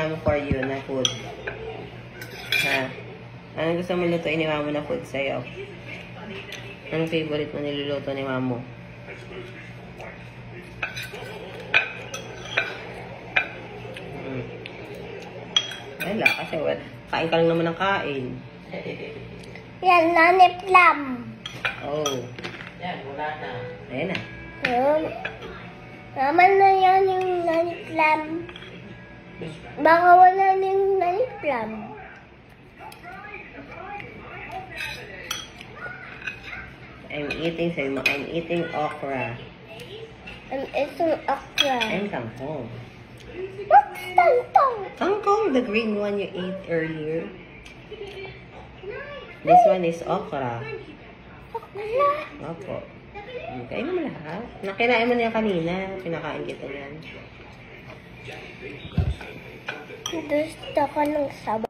mom for you na food? Ha? Anong gusto mo lutuin ni mamo na food sa'yo? Anong favorite mo niluluto ni mamo? Wala, kasi kain ka lang naman ng kain. Yan, naniplam. Oh. Yan, wala na. Ayan na. Naman na yan yung naniplam. Baka wala na yung naniplam. I'm eating, sabi mo, I'm eating okra. I'm eating okra. And kangkong. What's tangtong? Kangkong, the green one you ate earlier. This one is okra. Okra? Opo. Kain mo lahat. Nakinain mo niya kanina. Pinakain kita yan. Gusto ko ng sabaw.